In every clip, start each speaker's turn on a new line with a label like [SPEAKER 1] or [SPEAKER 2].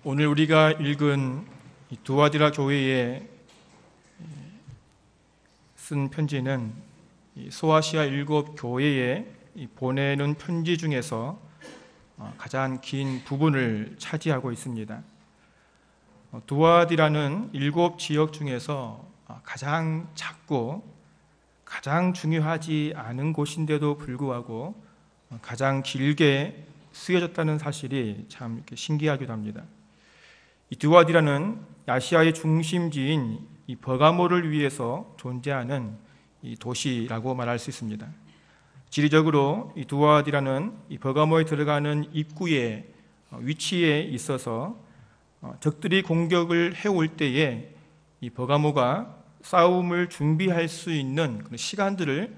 [SPEAKER 1] 오늘 우리가 읽은 두아디라 교회에 쓴 편지는 소아시아 7 교회에 보내는 편지 중에서 가장 긴 부분을 차지하고 있습니다. 두아디라는 7 지역 중에서 가장 작고 가장 중요하지 않은 곳인데도 불구하고 가장 길게 쓰여졌다는 사실이 참 신기하기도 합니다. 이 두아디라는 아시아의 중심지인 이 버가모를 위해서 존재하는 이 도시라고 말할 수 있습니다. 지리적으로 이 두아디라는 이 버가모에 들어가는 입구의 위치에 있어서 적들이 공격을 해올 때에 이 버가모가 싸움을 준비할 수 있는 그런 시간들을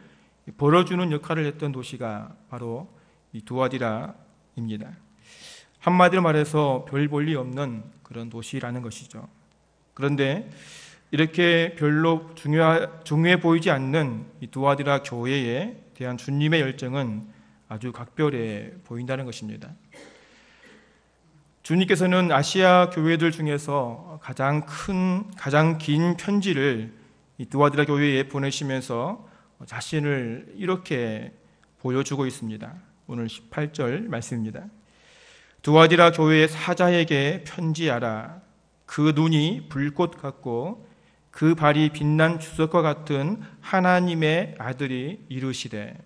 [SPEAKER 1] 벌어주는 역할을 했던 도시가 바로 이 두아디라입니다. 한마디로 말해서 별 볼 일 없는 그런 도시라는 것이죠. 그런데 이렇게 별로 중요해 보이지 않는 이 두아디라 교회에 대한 주님의 열정은 아주 각별해 보인다는 것입니다. 주님께서는 아시아 교회들 중에서 가장 긴 편지를 이 두아디라 교회에 보내시면서 자신을 이렇게 보여주고 있습니다. 오늘 18절 말씀입니다. 두아디라 교회의 사자에게 편지하라. 그 눈이 불꽃 같고 그 발이 빛난 주석과 같은 하나님의 아들이 이르시되.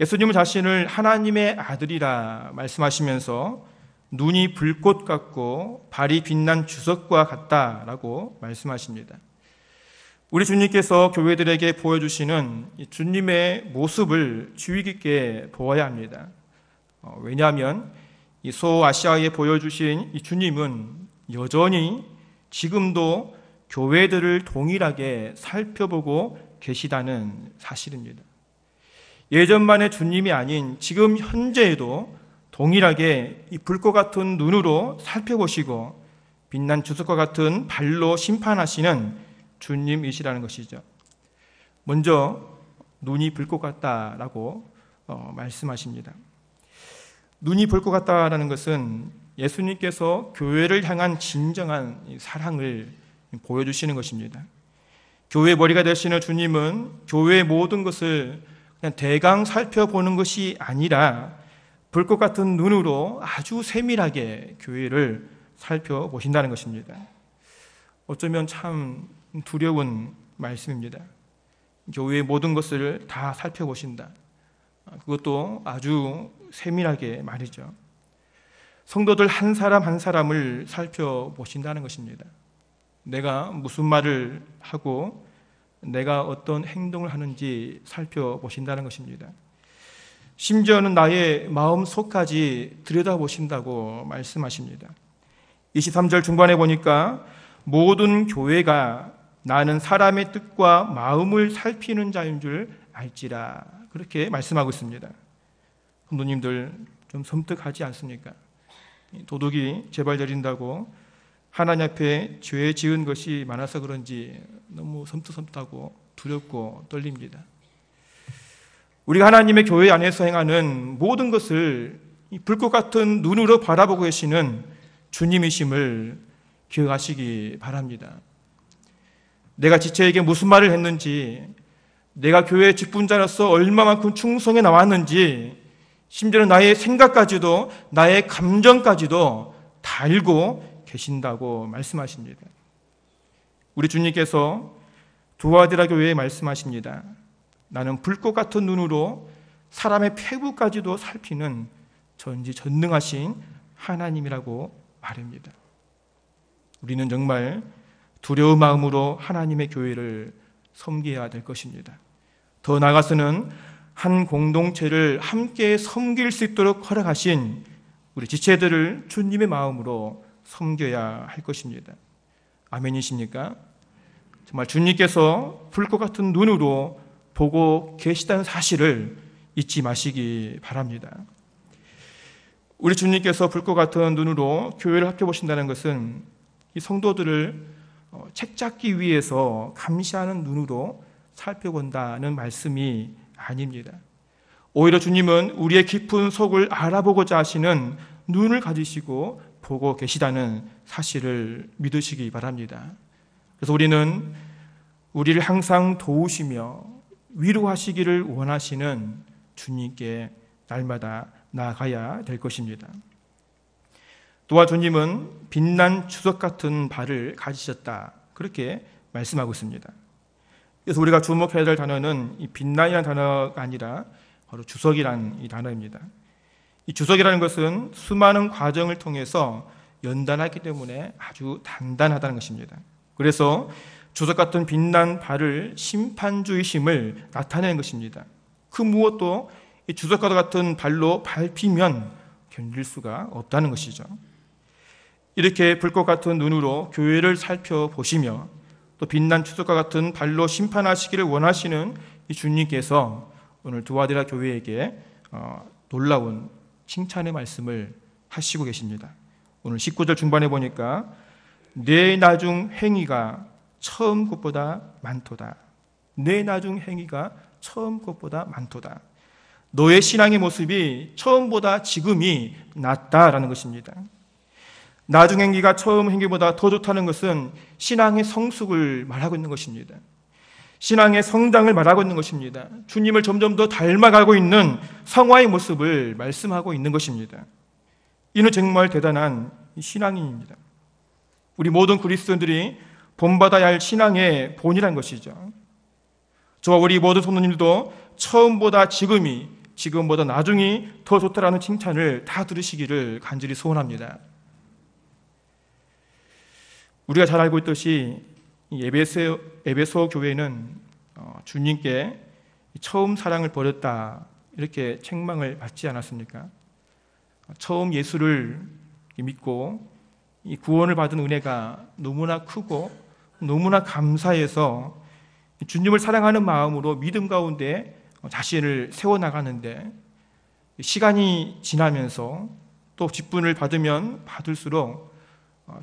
[SPEAKER 1] 예수님은 자신을 하나님의 아들이라 말씀하시면서 눈이 불꽃 같고 발이 빛난 주석과 같다라고 말씀하십니다. 우리 주님께서 교회들에게 보여주시는 주님의 모습을 주의 깊게 보아야 합니다. 왜냐하면 이 소아시아에 보여주신 이 주님은 여전히 지금도 교회들을 동일하게 살펴보고 계시다는 사실입니다. 예전만의 주님이 아닌 지금 현재에도 동일하게 이 불꽃 같은 눈으로 살펴보시고 빛난 주석과 같은 발로 심판하시는 주님이시라는 것이죠. 먼저 눈이 불꽃 같다라고 말씀하십니다. 눈이 불꽃 같다라는 것은 예수님께서 교회를 향한 진정한 사랑을 보여주시는 것입니다. 교회의 머리가 되시는 주님은 교회의 모든 것을 그냥 대강 살펴보는 것이 아니라 불꽃 같은 눈으로 아주 세밀하게 교회를 살펴보신다는 것입니다. 어쩌면 참 두려운 말씀입니다. 교회의 모든 것을 다 살펴보신다. 그것도 아주 세밀하게 말이죠. 성도들 한 사람 한 사람을 살펴보신다는 것입니다. 내가 무슨 말을 하고 내가 어떤 행동을 하는지 살펴보신다는 것입니다. 심지어는 나의 마음속까지 들여다보신다고 말씀하십니다. 23절 중반에 보니까 모든 교회가 나는 사람의 뜻과 마음을 살피는 자인 줄 알지라 그렇게 말씀하고 있습니다. 성도님들 좀 섬뜩하지 않습니까? 도둑이 재발저린다고 하나님 앞에 죄 지은 것이 많아서 그런지 너무 섬뜩하고 두렵고 떨립니다. 우리가 하나님의 교회 안에서 행하는 모든 것을 불꽃 같은 눈으로 바라보고 계시는 주님이심을 기억하시기 바랍니다. 내가 지체에게 무슨 말을 했는지, 내가 교회의 직분자로서 얼마만큼 충성해 나왔는지, 심지어는 나의 생각까지도 나의 감정까지도 다 알고 계신다고 말씀하십니다. 우리 주님께서 두아디라 교회에 말씀하십니다. 나는 불꽃 같은 눈으로 사람의 폐부까지도 살피는 전지전능하신 하나님이라고 말합니다. 우리는 정말 두려운 마음으로 하나님의 교회를 섬겨야 될 것입니다. 더 나아가서는 한 공동체를 함께 섬길 수 있도록 허락하신 우리 지체들을 주님의 마음으로 섬겨야 할 것입니다. 아멘이십니까? 정말 주님께서 불꽃 같은 눈으로 보고 계시다는 사실을 잊지 마시기 바랍니다. 우리 주님께서 불꽃 같은 눈으로 교회를 살펴보신다는 것은 이 성도들을 책 잡기 위해서 감시하는 눈으로 살펴본다는 말씀이 아닙니다. 오히려 주님은 우리의 깊은 속을 알아보고자 하시는 눈을 가지시고 보고 계시다는 사실을 믿으시기 바랍니다. 그래서 우리는 우리를 항상 도우시며 위로하시기를 원하시는 주님께 날마다 나아가야 될 것입니다. 또한 주님은 빛난 주석 같은 발을 가지셨다, 그렇게 말씀하고 있습니다. 그래서 우리가 주목해야 될 단어는 이 빛난이라는 단어가 아니라 바로 주석이라는 이 단어입니다. 이 주석이라는 것은 수많은 과정을 통해서 연단하기 때문에 아주 단단하다는 것입니다. 그래서 주석 같은 빛난 발을 심판주의심을 나타내는 것입니다. 그 무엇도 이 주석과 같은 발로 밟히면 견딜 수가 없다는 것이죠. 이렇게 불꽃 같은 눈으로 교회를 살펴보시며 또 빛난 주석과 같은 발로 심판하시기를 원하시는 이 주님께서 오늘 두아디라 교회에게 놀라운 칭찬의 말씀을 하시고 계십니다. 오늘 19절 중반에 보니까 내 나중 행위가 처음 것보다 많도다. 내 나중 행위가 처음 것보다 많도다. 너의 신앙의 모습이 처음보다 지금이 낫다라는 것입니다. 나중 행위가 처음 행위보다 더 좋다는 것은 신앙의 성숙을 말하고 있는 것입니다. 신앙의 성장을 말하고 있는 것입니다. 주님을 점점 더 닮아가고 있는 성화의 모습을 말씀하고 있는 것입니다. 이는 정말 대단한 신앙인입니다. 우리 모든 그리스도인들이 본받아야 할 신앙의 본이라는 것이죠. 저와 우리 모든 성도님들도 처음보다 지금보다 나중이 더 좋다라는 칭찬을 다 들으시기를 간절히 소원합니다. 우리가 잘 알고 있듯이 에베소 교회는 주님께 처음 사랑을 버렸다, 이렇게 책망을 받지 않았습니까? 처음 예수를 믿고 이 구원을 받은 은혜가 너무나 크고 너무나 감사해서 주님을 사랑하는 마음으로 믿음 가운데 자신을 세워나가는데, 시간이 지나면서 또 직분을 받으면 받을수록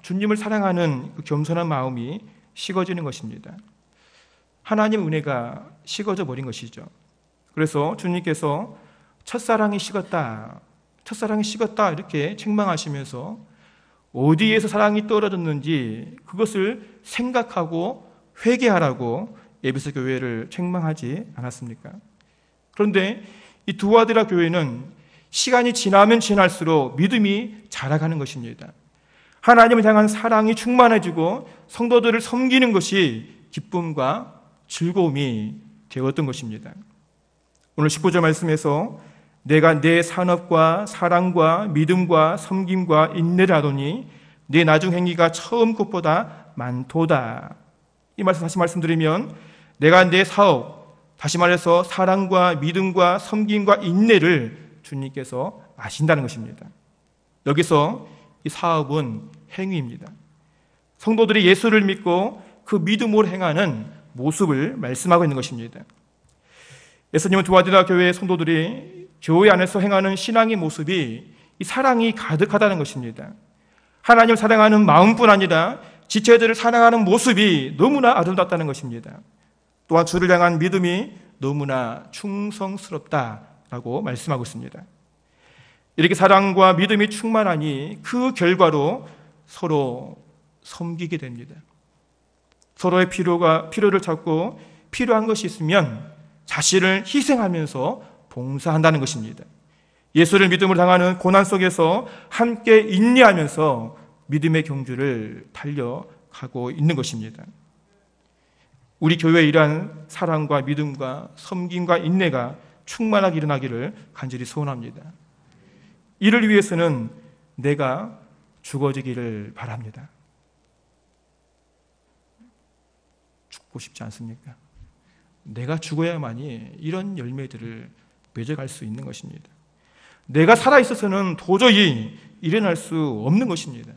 [SPEAKER 1] 주님을 사랑하는 그 겸손한 마음이 식어지는 것입니다. 하나님의 은혜가 식어져 버린 것이죠. 그래서 주님께서 첫사랑이 식었다 이렇게 책망하시면서 어디에서 사랑이 떨어졌는지 그것을 생각하고 회개하라고 에베소 교회를 책망하지 않았습니까? 그런데 이 두아디라 교회는 시간이 지나면 지날수록 믿음이 자라가는 것입니다. 하나님을 향한 사랑이 충만해지고 성도들을 섬기는 것이 기쁨과 즐거움이 되었던 것입니다. 오늘 19절 말씀에서 내가 내 산업과 사랑과 믿음과 섬김과 인내를 하더니 내 나중 행위가 처음 것보다 많도다. 이 말씀 다시 말씀드리면 내가 내 사업, 다시 말해서 사랑과 믿음과 섬김과 인내를 주님께서 아신다는 것입니다. 여기서 이 사업은 행위입니다. 성도들이 예수를 믿고 그 믿음으로 행하는 모습을 말씀하고 있는 것입니다. 예수님은 두아디라 교회의 성도들이 교회 안에서 행하는 신앙의 모습이 이 사랑이 가득하다는 것입니다. 하나님을 사랑하는 마음뿐 아니라 지체들을 사랑하는 모습이 너무나 아름답다는 것입니다. 또한 주를 향한 믿음이 너무나 충성스럽다라고 말씀하고 있습니다. 이렇게 사랑과 믿음이 충만하니 그 결과로 서로 섬기게 됩니다. 서로의 필요를 찾고 필요한 것이 있으면 자신을 희생하면서 봉사한다는 것입니다. 예수를 믿음으로 당하는 고난 속에서 함께 인내하면서 믿음의 경주를 달려가고 있는 것입니다. 우리 교회에 이러한 사랑과 믿음과 섬김과 인내가 충만하게 일어나기를 간절히 소원합니다. 이를 위해서는 내가 죽어지기를 바랍니다. 죽고 싶지 않습니까? 내가 죽어야만이 이런 열매들을 맺어갈 수 있는 것입니다. 내가 살아있어서는 도저히 일어날 수 없는 것입니다.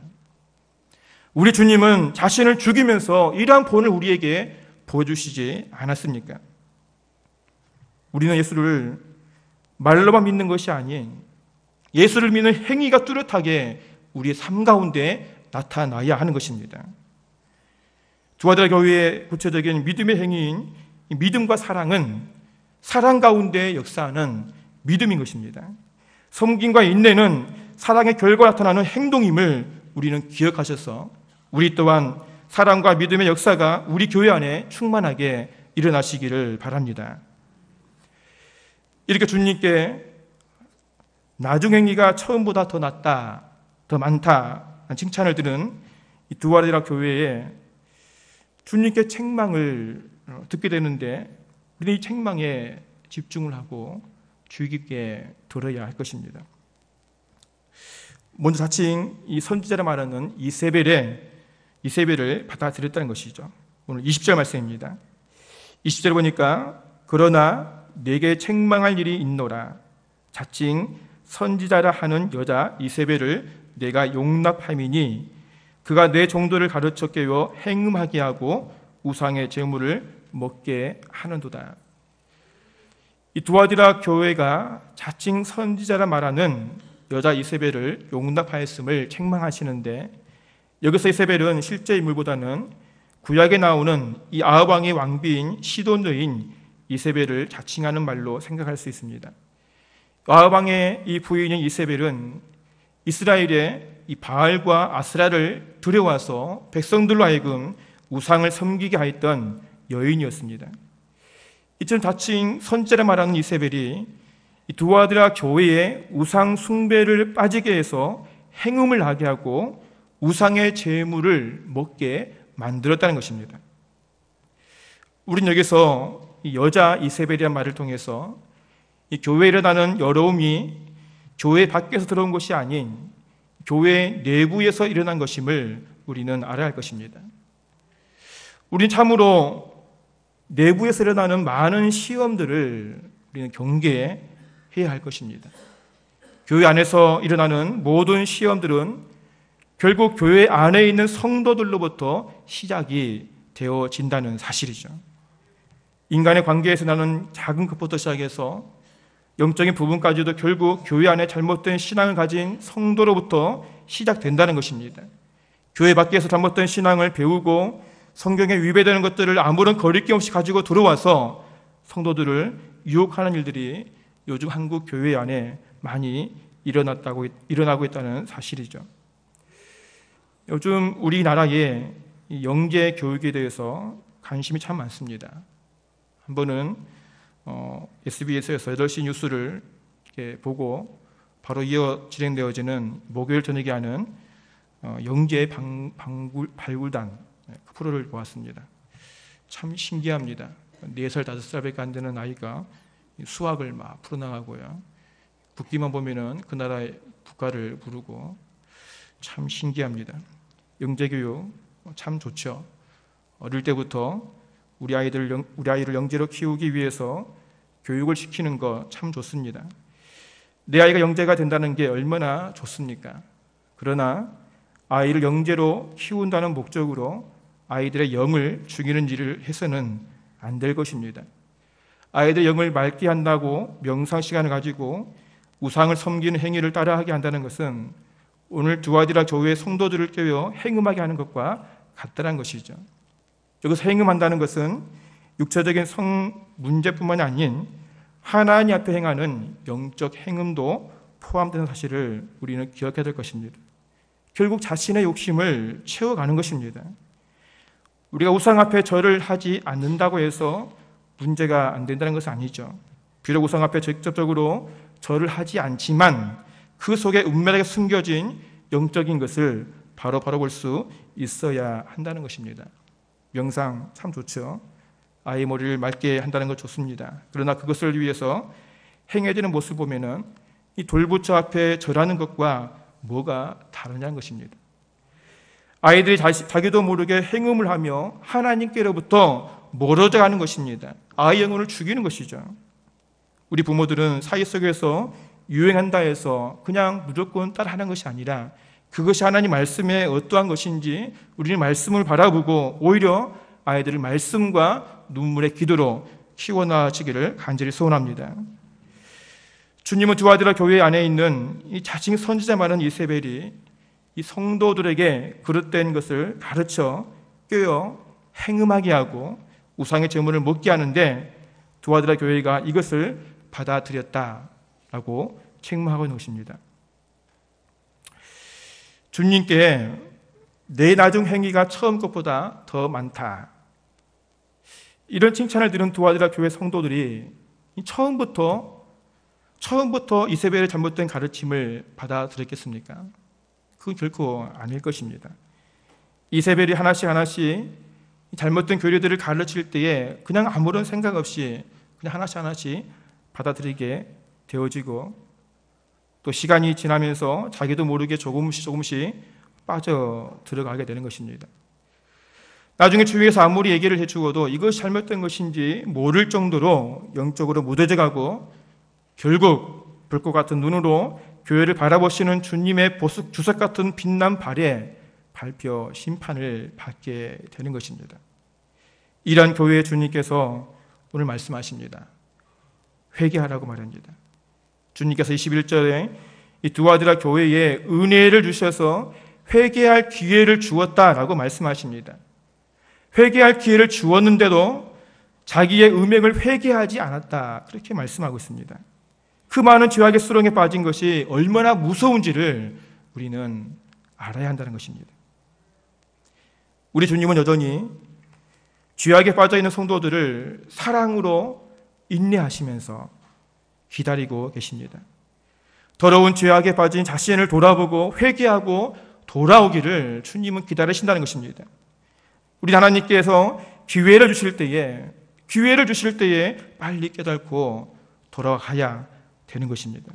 [SPEAKER 1] 우리 주님은 자신을 죽이면서 이러한 본을 우리에게 보여주시지 않았습니까? 우리는 예수를 말로만 믿는 것이 아닌 예수를 믿는 행위가 뚜렷하게 우리의 삶 가운데 나타나야 하는 것입니다. 두아디라 교회의 구체적인 믿음의 행위인 믿음과 사랑은 사랑 가운데 역사하는 믿음인 것입니다. 섬김과 인내는 사랑의 결과로 나타나는 행동임을 우리는 기억하셔서 우리 또한 사랑과 믿음의 역사가 우리 교회 안에 충만하게 일어나시기를 바랍니다. 이렇게 주님께 나중 행위가 처음보다 더 낫다, 더 많다 칭찬을 들은 이 두아리라 교회에 주님께 책망을 듣게 되는데 우리는 이 책망에 집중을 하고 주의 깊게 들어야 할 것입니다. 먼저 자칭 이 선지자라 말하는 이세벨을 받아들였다는 것이죠. 오늘 20절 말씀입니다. 20절 보니까 그러나 내게 책망할 일이 있노라. 자칭 선지자라 하는 여자 이세벨을 내가 용납함이니 그가 내 종도를 가르쳐 깨워 행음하게 하고 우상의 제물을 먹게 하는도다. 이 두아디라 교회가 자칭 선지자라 말하는 여자 이세벨을 용납하였음을 책망하시는데 여기서 이세벨은 실제 인물보다는 구약에 나오는 이 아합 왕의 왕비인 시돈 여인 이세벨을 자칭하는 말로 생각할 수 있습니다. 아합 왕의 이 부인인 이세벨은 이스라엘의 이 바알과 아스라를 들여와서 백성들로 하여금 우상을 섬기게 하였던 여인이었습니다. 이처럼 자칭 선지자라 말하는 이세벨이 이 두아디라 교회에 우상 숭배를 빠지게 해서 행음을 하게 하고 우상의 제물을 먹게 만들었다는 것입니다. 우리는 여기서 이 여자 이세벨이라는 말을 통해서 이 교회에 일어나는 여로움이 교회 밖에서 들어온 것이 아닌 교회 내부에서 일어난 것임을 우리는 알아야 할 것입니다. 우리는 참으로 내부에서 일어나는 많은 시험들을 우리는 경계해야 할 것입니다. 교회 안에서 일어나는 모든 시험들은 결국 교회 안에 있는 성도들로부터 시작이 되어진다는 사실이죠. 인간의 관계에서 나는 작은 것부터 시작해서 영적인 부분까지도 결국 교회 안에 잘못된 신앙을 가진 성도로부터 시작된다는 것입니다. 교회 밖에서 잘못된 신앙을 배우고 성경에 위배되는 것들을 아무런 거리낌 없이 가지고 들어와서 성도들을 유혹하는 일들이 요즘 한국 교회 안에 많이 일어나고 있다는 사실이죠. 요즘 우리나라의 영재 교육에 대해서 관심이 참 많습니다. 한 번은 SBS에서 8시 뉴스를 이렇게 보고 바로 이어 진행되어지는 목요일 저녁에 하는 영재 발굴단 그 프로를 보았습니다. 참 신기합니다. 4살, 5살밖에 안 되는 아이가 수학을 막 풀어나가고요. 국기만 보면은 그 나라의 국가를 부르고 참 신기합니다. 영재교육 참 좋죠. 어릴 때부터 우리 아이를 영재로 키우기 위해서 교육을 시키는 거 참 좋습니다. 내 아이가 영재가 된다는 게 얼마나 좋습니까? 그러나 아이를 영재로 키운다는 목적으로 아이들의 영을 죽이는 일을 해서는 안 될 것입니다. 아이들의 영을 맑게 한다고 명상 시간을 가지고 우상을 섬기는 행위를 따라하게 한다는 것은 오늘 두아디라 교회의 성도들을 깨워 행음하게 하는 것과 같다는 것이죠. 여기서 행음한다는 것은 육체적인 성 문제뿐만이 아닌 하나님 앞에 행하는 영적 행음도 포함되는 사실을 우리는 기억해야 될 것입니다. 결국 자신의 욕심을 채워가는 것입니다. 우리가 우상 앞에 절을 하지 않는다고 해서 문제가 안 된다는 것은 아니죠. 비록 우상 앞에 직접적으로 절을 하지 않지만 그 속에 은밀하게 숨겨진 영적인 것을 바로 볼 수 있어야 한다는 것입니다. 명상 참 좋죠. 아이 머리를 맑게 한다는 것 좋습니다. 그러나 그것을 위해서 행해야 되는 모습을 보면은 이 돌부처 앞에 절하는 것과 뭐가 다르냐는 것입니다. 아이들이 자기도 모르게 행음을 하며 하나님께로부터 멀어져 가는 것입니다. 아이 영혼을 죽이는 것이죠. 우리 부모들은 사회 속에서 유행한다 해서 그냥 무조건 따라하는 것이 아니라 그것이 하나님 말씀에 어떠한 것인지 우리는 말씀을 바라보고 오히려 아이들을 말씀과 눈물의 기도로 키워나가시기를 간절히 소원합니다. 주님은 두아디라 교회 안에 있는 이 자칭 선지자 많은 이세벨이 이 성도들에게 그릇된 것을 가르쳐 꿰어 행음하게 하고 우상의 제물을 먹게 하는데 두아디라 교회가 이것을 받아들였다라고 책망하고 있는 것입니다. 주님께 내 나중 행위가 처음 것보다 더 많다. 이런 칭찬을 들은 두아디라 교회 성도들이 처음부터 이세벨의 잘못된 가르침을 받아들였겠습니까? 그건 결코 아닐 것입니다. 이세벨이 하나씩 잘못된 교리들을 가르칠 때에 그냥 아무런 생각 없이 그냥 하나씩 받아들이게 되어지고, 또 시간이 지나면서 자기도 모르게 조금씩 빠져 들어가게 되는 것입니다. 나중에 주위에서 아무리 얘기를 해주어도 이것이 잘못된 것인지 모를 정도로 영적으로 무뎌져 가고, 결국 불꽃 같은 눈으로 교회를 바라보시는 주님의 주석 같은 빛난 발에 발표 심판을 받게 되는 것입니다. 이러한 교회의 주님께서 오늘 말씀하십니다. 회개하라고 말합니다. 주님께서 21절에 이 두아디라 교회에 은혜를 주셔서 회개할 기회를 주었다라고 말씀하십니다. 회개할 기회를 주었는데도 자기의 음행을 회개하지 않았다, 그렇게 말씀하고 있습니다. 그 많은 죄악의 수렁에 빠진 것이 얼마나 무서운지를 우리는 알아야 한다는 것입니다. 우리 주님은 여전히 죄악에 빠져있는 성도들을 사랑으로 인내하시면서 기다리고 계십니다. 더러운 죄악에 빠진 자신을 돌아보고 회개하고 돌아오기를 주님은 기다리신다는 것입니다. 우리 하나님께서 기회를 주실 때에 빨리 깨닫고 돌아가야 되는 것입니다.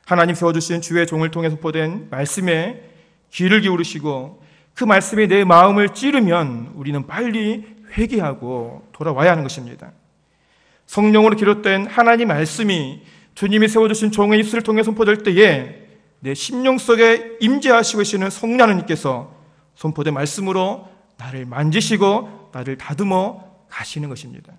[SPEAKER 1] 하나님 세워주신 주의 종을 통해 선포된 말씀에 귀를 기울이시고 그 말씀이 내 마음을 찌르면 우리는 빨리 회개하고 돌아와야 하는 것입니다. 성령으로 기록된 하나님 말씀이 주님이 세워주신 종의 입술을 통해 선포될 때에 내 심령 속에 임재하시고 계시는 성령 하나님께서 선포된 말씀으로 나를 만지시고 나를 다듬어 가시는 것입니다.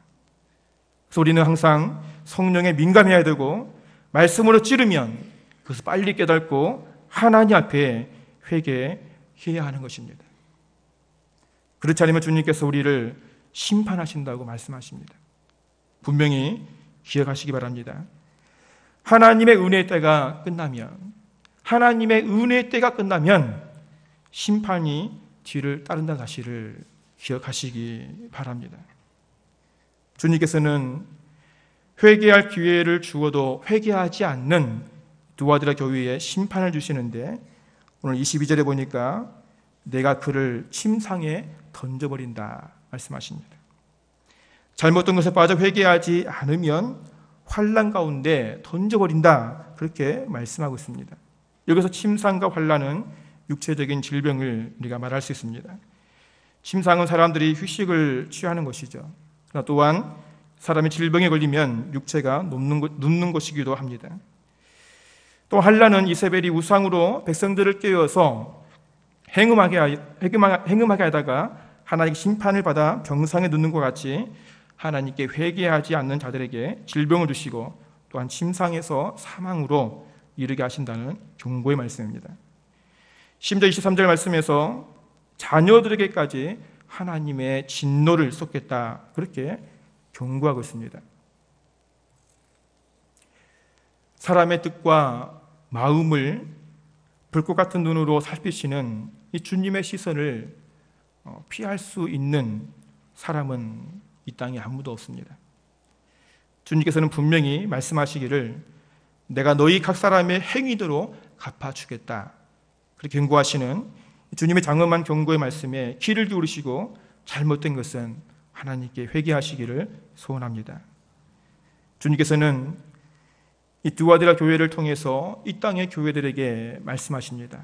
[SPEAKER 1] 그래서 우리는 항상 성령에 민감해야 되고, 말씀으로 찌르면 그것을 빨리 깨닫고 하나님 앞에 회개해야 하는 것입니다. 그렇지 않으면 주님께서 우리를 심판하신다고 말씀하십니다. 분명히 기억하시기 바랍니다. 하나님의 은혜의 때가 끝나면 심판이 뒤를 따른다는 사실을 기억하시기 바랍니다. 주님께서는 회개할 기회를 주어도 회개하지 않는 두아디라 교회에 심판을 주시는데, 오늘 22절에 보니까 내가 그를 침상에 던져버린다 말씀하십니다. 잘못된 것에 빠져 회개하지 않으면 환난 가운데 던져버린다, 그렇게 말씀하고 있습니다. 여기서 침상과 환난은 육체적인 질병을 우리가 말할 수 있습니다. 침상은 사람들이 휴식을 취하는 것이죠. 그러나 또한 사람이 질병에 걸리면 육체가 눕는 것이기도 합니다. 또 환난은 이세벨이 우상으로 백성들을 깨워서 행음하게 하다가 하나님의 심판을 받아 병상에 눕는 것 같이 하나님께 회개하지 않는 자들에게 질병을 주시고 또한 침상에서 사망으로 이르게 하신다는 경고의 말씀입니다. 심지어 23절 말씀에서 자녀들에게까지 하나님의 진노를 쏟겠다, 그렇게 경고하고 있습니다. 사람의 뜻과 마음을 불꽃 같은 눈으로 살피시는 이 주님의 시선을 피할 수 있는 사람은 이 땅에 아무도 없습니다. 주님께서는 분명히 말씀하시기를 내가 너희 각 사람의 행위대로 갚아주겠다, 그렇게 경고하시는 주님의 장엄한 경고의 말씀에 귀를 기울이시고 잘못된 것은 하나님께 회개하시기를 소원합니다. 주님께서는 이 두아디라 교회를 통해서 이 땅의 교회들에게 말씀하십니다.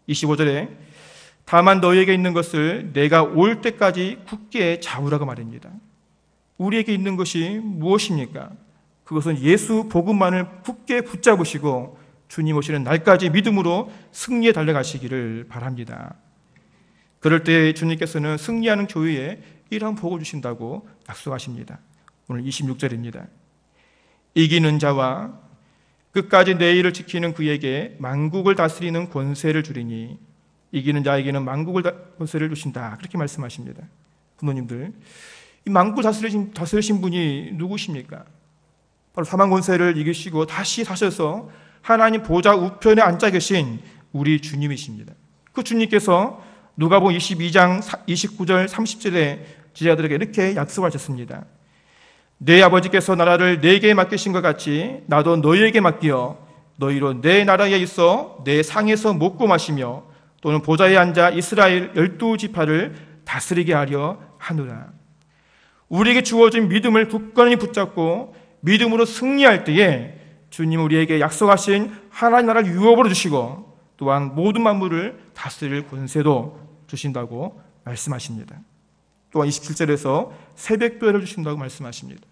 [SPEAKER 1] 25절에 다만 너희에게 있는 것을 내가 올 때까지 굳게 잡으라고 말합니다. 우리에게 있는 것이 무엇입니까? 그것은 예수 복음만을 굳게 붙잡으시고 주님 오시는 날까지 믿음으로 승리에 달려가시기를 바랍니다. 그럴 때 주님께서는 승리하는 교회에 이러한 복을 주신다고 약속하십니다. 오늘 26절입니다. 이기는 자와 끝까지 내 일을 지키는 그에게 만국을 다스리는 권세를 주리니 이기는 자에게는 만국을 권세를 주신다, 그렇게 말씀하십니다. 부모님들, 이 만국을 다스리신 분이 누구십니까? 바로 사망 권세를 이기시고 다시 사셔서 하나님 보좌 우편에 앉아 계신 우리 주님이십니다. 그 주님께서 누가복음 22장 29절 30절에 제자들에게 이렇게 약속하셨습니다. 내 아버지께서 나라를 내게 맡기신 것 같이 나도 너희에게 맡기어 너희로 내 나라에 있어 내 상에서 먹고 마시며 또는 보좌에 앉아 이스라엘 12지파를 다스리게 하려 하노라. 우리에게 주어진 믿음을 굳건히 붙잡고 믿음으로 승리할 때에 주님 우리에게 약속하신 하나님 나라를 유업으로 주시고 또한 모든 만물을 다스릴 권세도 주신다고 말씀하십니다. 또한 27절에서 새벽별을 주신다고 말씀하십니다.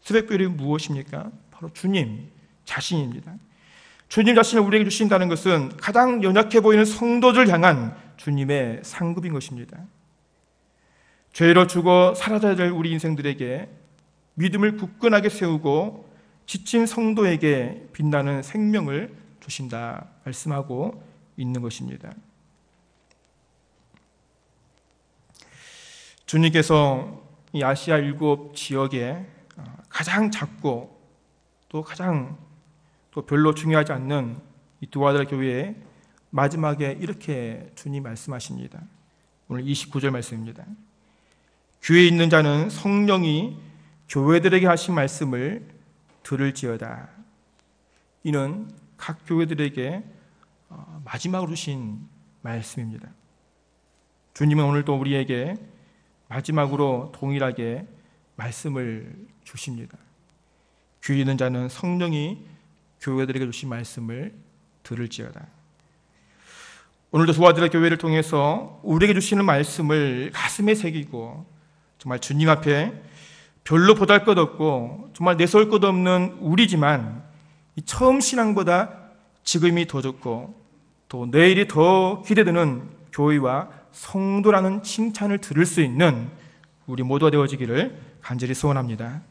[SPEAKER 1] 새벽별이 무엇입니까? 바로 주님 자신입니다. 주님 자신을 우리에게 주신다는 것은 가장 연약해 보이는 성도들 향한 주님의 상급인 것입니다. 죄로 죽어 사라져야 될 우리 인생들에게 믿음을 굳건하게 세우고 지친 성도에게 빛나는 생명을 주신다 말씀하고 있는 것입니다. 주님께서 이 아시아 7 지역에 가장 작고 또 가장 또 별로 중요하지 않는 이 두 아들 교회에 마지막에 이렇게 주님 말씀하십니다. 오늘 29절 말씀입니다. 귀에 있는 자는 성령이 교회들에게 하신 말씀을 들을지어다. 이는 각 교회들에게 마지막으로 주신 말씀입니다. 주님은 오늘도 우리에게 마지막으로 동일하게 말씀을 주십니다. 귀에 있는 자는 성령이 교회들에게 주신 말씀을 들을지어다. 오늘도 두 아들의 교회를 통해서 우리에게 주시는 말씀을 가슴에 새기고 정말 주님 앞에 별로 보잘것없고 정말 내세울 것 없는 우리지만 처음 신앙보다 지금이 더 좋고 또 내일이 더 기대되는 교회와 성도라는 칭찬을 들을 수 있는 우리 모두가 되어지기를 간절히 소원합니다.